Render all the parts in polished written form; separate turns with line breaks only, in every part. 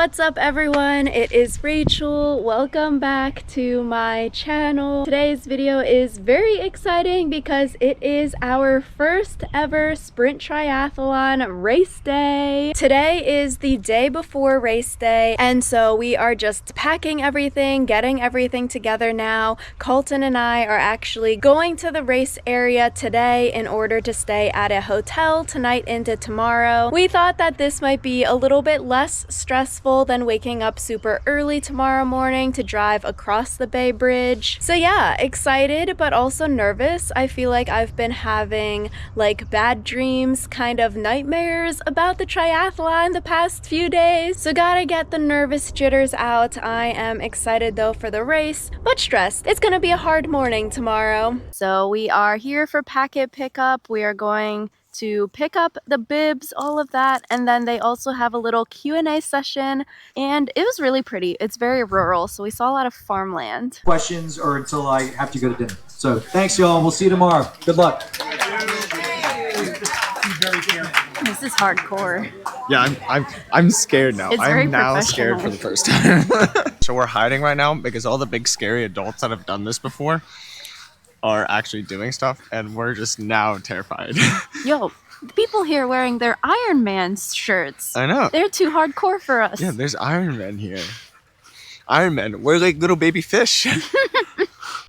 What's up everyone? It is Rachel. Welcome back to my channel. Today's video is very exciting because it is our first ever sprint triathlon race day. Today is the day before race day, and so we are just packing everything, getting everything together now. Colton and I are actually going to the race area today in order to stay at a hotel tonight into tomorrow. We thought that this might be a little bit less stressful than waking up super early tomorrow morning to drive across the Bay Bridge. So yeah, excited but also nervous. I feel like I've been having like bad dreams, kind of nightmares about the triathlon the past few days. So gotta get the nervous jitters out. I am excited though for the race, but stressed. It's gonna be a hard morning tomorrow. So we are here for packet pickup. We are going to pick up the bibs, all of that, and then they also have a little Q&A session, and it was really pretty. It's very rural, so we saw a lot of farmland.
Questions or until I have to go to dinner. So thanks y'all, we'll see you tomorrow. Good luck.
This is hardcore.
Yeah, I'm scared now.
It's very
I'm now
professional.
scared for the first time. So we're hiding right now because all the big scary adults that have done this before are actually doing stuff, and we're just now terrified.
Yo, people here wearing their Iron Man shirts.
I know.
They're too hardcore for us.
Yeah, there's Iron Man here. Iron Man, we're like little baby fish. All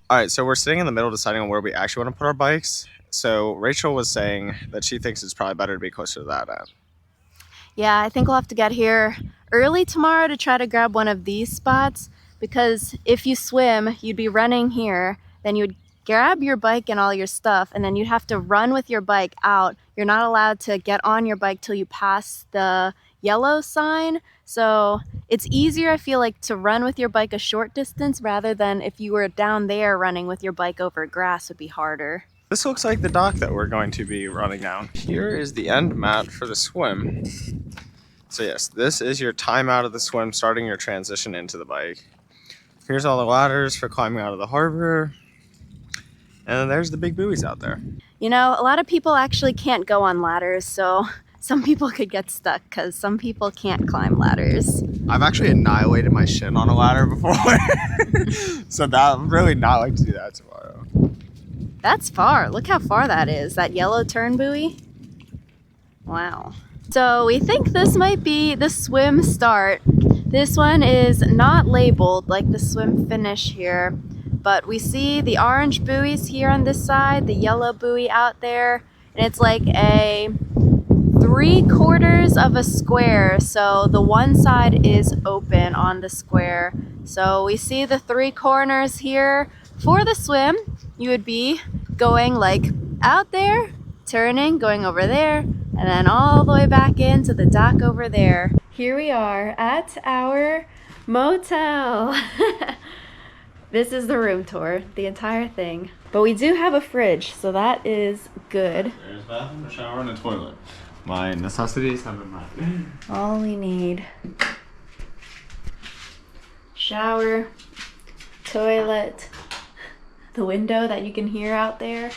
right, so we're sitting in the middle deciding on where we actually want to put our bikes. So Rachel was saying that she thinks it's probably better to be closer to that end.
Yeah, I think we'll have to get here early tomorrow to try to grab one of these spots, because if you swim, you'd be running here, then you would grab your bike and all your stuff, and then you'd have to run with your bike out. You're not allowed to get on your bike till you pass the yellow sign. So it's easier, I feel like, to run with your bike a short distance rather than if you were down there running with your bike over grass would be harder.
This looks like the dock that we're going to be running down. Here is the end mat for the swim. So yes, this is your time out of the swim, starting your transition into the bike. Here's all the ladders for climbing out of the harbor. And then there's the big buoys out there.
You know, a lot of people actually can't go on ladders, so some people could get stuck because some people can't climb ladders.
I've actually annihilated my shin on a ladder before. So that I'm really not like to do that tomorrow.
That's far. Look how far that is. That yellow turn buoy. Wow. So we think this might be the swim start. This one is not labeled like the swim finish here, but we see the orange buoys here on this side, the yellow buoy out there, and it's like a 3/4 of a square. So the one side is open on the square. So we see the 3 corners here. For the swim, you would be going like out there, turning, going over there, and then all the way back into the dock over there. Here we are at our motel. This is the room tour, the entire thing. But we do have a fridge, so that is good.
There's a bathroom, a shower, and a toilet. My necessities have been met.
All we need. Shower, toilet, the window that you can hear out there.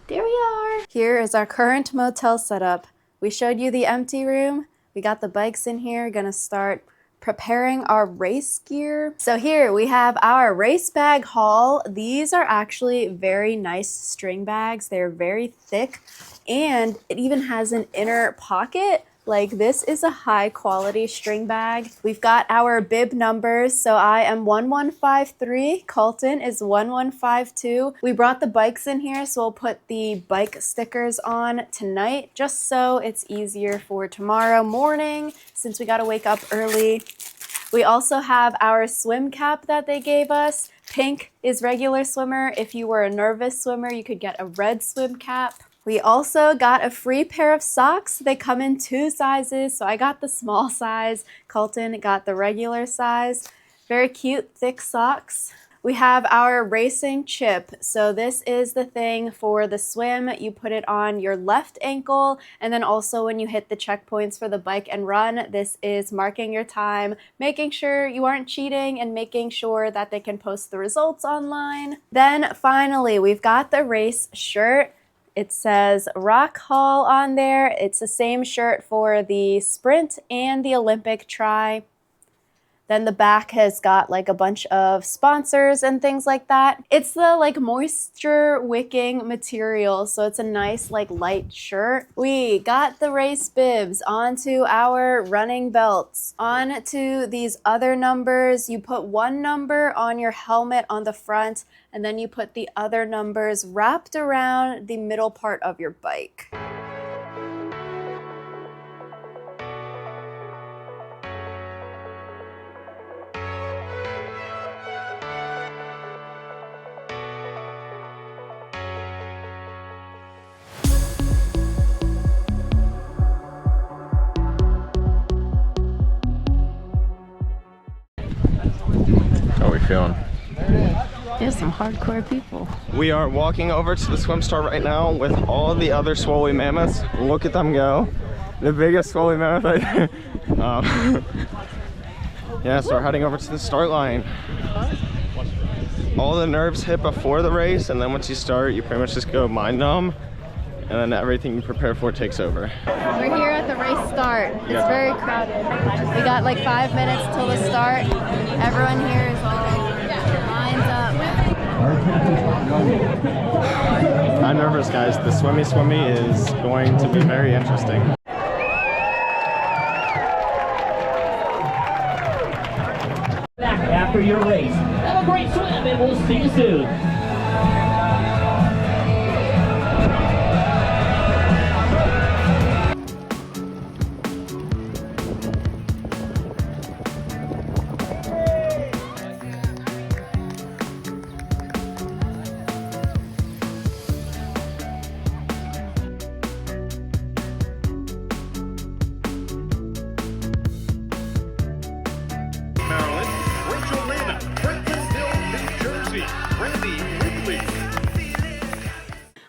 There we are. Here is our current motel setup. We showed you the empty room. We got the bikes in here, gonna start preparing our race gear. So here we have our race bag haul. These are actually very nice string bags. They're very thick, and it even has an inner pocket. Like, this is a high quality string bag. We've got our bib numbers. So I am 1153, Colton is 1152. We brought the bikes in here, so we'll put the bike stickers on tonight, just so it's easier for tomorrow morning, since we gotta wake up early. We also have our swim cap that they gave us. Pink is regular swimmer. If you were a nervous swimmer, you could get a red swim cap. We also got a free pair of socks. They come in 2 sizes, so I got the small size. Colton got the regular size. Very cute, thick socks. We have our racing chip. So this is the thing for the swim. You put it on your left ankle, and then also when you hit the checkpoints for the bike and run, this is marking your time, making sure you aren't cheating, and making sure that they can post the results online. Then finally, we've got the race shirt. It says Rock Hall on there. It's the same shirt for the sprint and the Olympic tri. Then the back has got like a bunch of sponsors and things like that. It's the like moisture wicking material, so it's a nice like light shirt. We got the race bibs onto our running belts, onto these other numbers. You put one number on your helmet on the front, and then you put the other numbers wrapped around the middle part of your bike.
How are we feeling?
There's some hardcore people.
We are walking over to the swim store right now with all the other swolley mammoths. Look at them go. The biggest swolley mammoth right there. Yeah, so we're heading over to the start line. All the nerves hit before the race, and then once you start, you pretty much just go mind numb, and then everything you prepare for takes over.
We're here at the race start. It's very crowded. We got like 5 minutes till the start. Everyone here is all lined up.
I'm nervous, guys. The swimmy is going to be very interesting.
Back after your race. Have a great swim and we'll see you soon.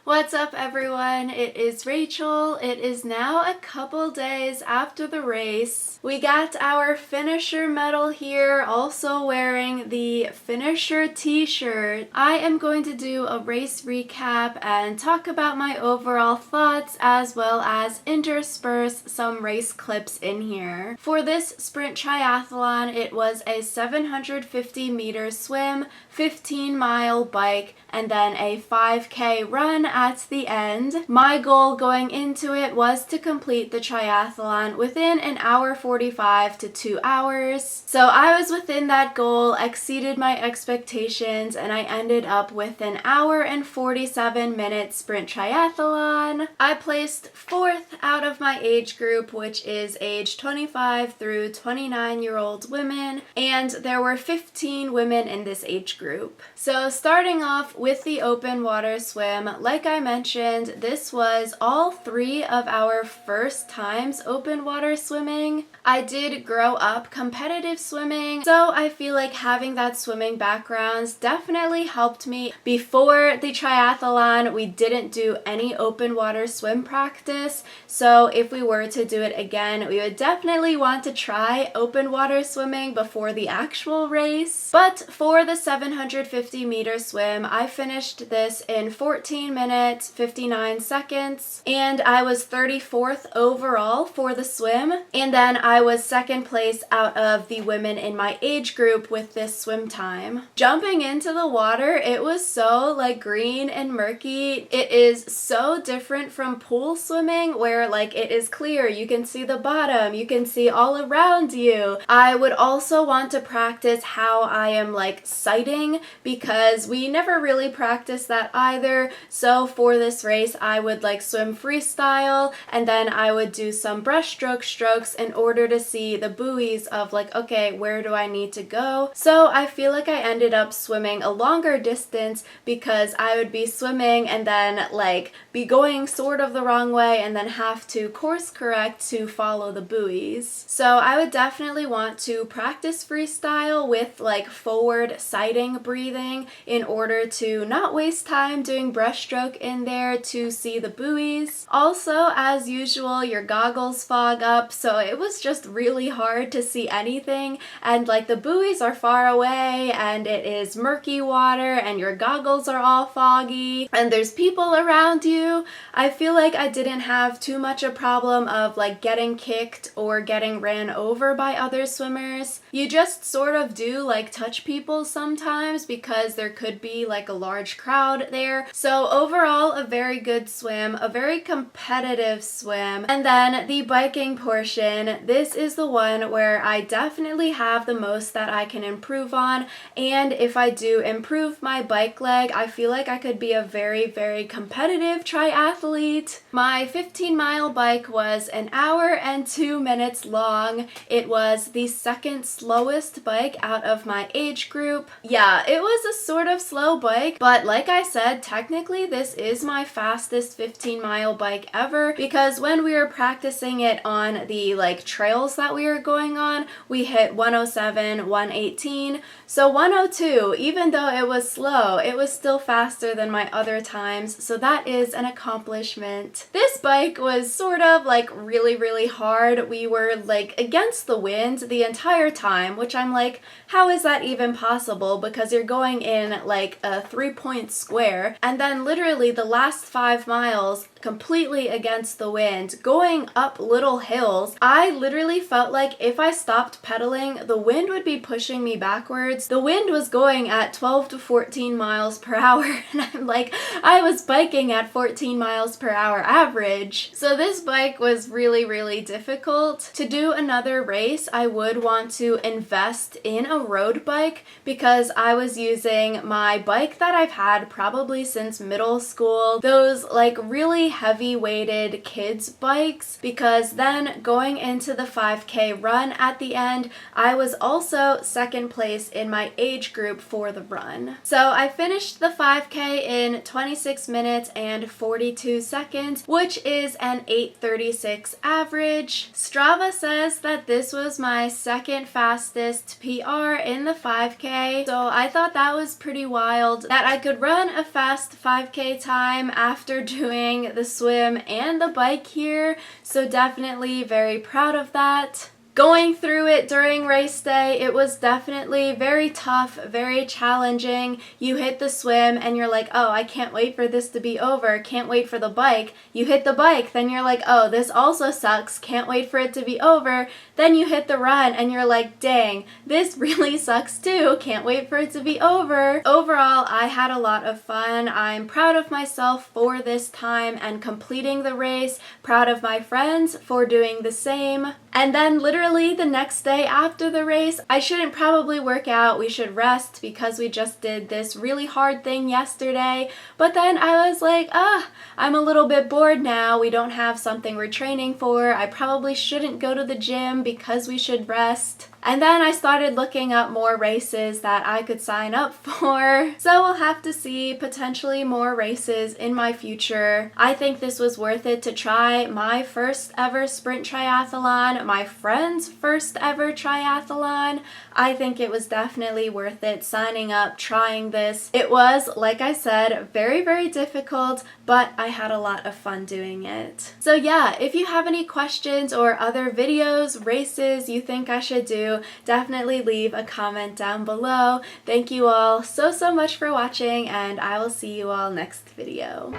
What's up, everyone? It is Rachel. It is now a couple days after the race. We got our finisher medal here, also wearing the finisher t-shirt. I am going to do a race recap and talk about my overall thoughts, as well as intersperse some race clips in here. For this sprint triathlon, it was a 750-meter swim, 15-mile bike, and then a 5K run at the end. My goal going into it was to complete the triathlon within an hour 45 to 2 hours. So I was within that goal, exceeded my expectations, and I ended up with an hour and 47-minute sprint triathlon. I placed 4th out of my age group, which is age 25 through 29-year-old women, and there were 15 women in this age group. So starting off with the open water swim, like I mentioned, this was all 3 of our first times open water swimming. I did grow up competitive swimming, so I feel like having that swimming background definitely helped me. Before the triathlon, we didn't do any open water swim practice, so if we were to do it again, we would definitely want to try open water swimming before the actual race. But for the 750-meter swim, I finished this in 14 minutes, 59 seconds, and I was 34th overall for the swim, and then I was 2nd place out of the women in my age group with this swim time. Jumping into the water, it was so like green and murky. It is so different from pool swimming where like it is clear, you can see the bottom, you can see all around you. I would also want to practice how I am like sighting, because we never really practiced that either. So for this race, I would like swim freestyle, and then I would do some breaststroke strokes in order to see the buoys of like, okay, where do I need to go? So I feel like I ended up swimming a longer distance because I would be swimming and then like be going sort of the wrong way and then have to course correct to follow the buoys. So I would definitely want to practice freestyle with like forward sighting breathing in order to not waste time doing breaststroke in there to see the buoys. Also, as usual, your goggles fog up, so it was just really hard to see anything, and like the buoys are far away and it is murky water and your goggles are all foggy and there's people around you. I feel like I didn't have too much a problem of like getting kicked or getting ran over by other swimmers. You just sort of do like touch people sometimes because there could be like a large crowd there. So overall, a very good swim, a very competitive swim. And then the biking portion, this is the one where I definitely have the most that I can improve on. And if I do improve my bike leg, I feel like I could be a very, very competitive triathlete. My 15-mile bike was 1 hour and 2 minutes long. It was the second slowest bike out of my age group. Yeah, it was a sort of slow bike, but like I said, technically this is my fastest 15-mile bike ever because when we were practicing it on the like trails that we were going on, we hit 107, 118. So 102, even though it was slow, it was still faster than my other times, so that is an accomplishment. This bike was sort of like really, really hard. We were like against the wind the entire time, which I'm like, how is that even possible? Because you're going in like a 3-point square, and then literally the last 5 miles completely against the wind, going up little hills. I literally felt like if I stopped pedaling, the wind would be pushing me backwards. The wind was going at 12 to 14 miles per hour, and I'm like, I was biking at 14 miles per hour average. So this bike was really, really difficult. To do another race, I would want to invest in a road bike because I was using my bike that I've had probably since middle school, those like really heavy weighted kids bikes, because then going into the 5K run at the end, I was also second place in my age group for the run. So I finished the 5K in 26 minutes and 42 seconds, which is an 8:36 average. Strava says that this was my second fastest PR in the 5K, so I thought that was pretty wild that I could run a fast 5K time after doing the swim and the bike here, so definitely very proud of that. Going through it during race day, it was definitely very tough, very challenging. You hit the swim and you're like, oh, I can't wait for this to be over, can't wait for the bike. You hit the bike, then you're like, oh, this also sucks, can't wait for it to be over. Then you hit the run and you're like, dang, this really sucks too, can't wait for it to be over. Overall, I had a lot of fun. I'm proud of myself for this time and completing the race, proud of my friends for doing the same. And then literally the next day after the race, I shouldn't probably work out, we should rest because we just did this really hard thing yesterday. But then I was like, I'm a little bit bored now, we don't have something we're training for, I probably shouldn't go to the gym because we should rest. And then I started looking up more races that I could sign up for. So we'll have to see potentially more races in my future. I think this was worth it to try my first ever sprint triathlon, my friend's first ever triathlon. I think it was definitely worth it signing up, trying this. It was, like I said, very, very difficult, but I had a lot of fun doing it. So yeah, if you have any questions or other videos, races you think I should do, definitely leave a comment down below. Thank you all so much for watching, and I will see you all next video.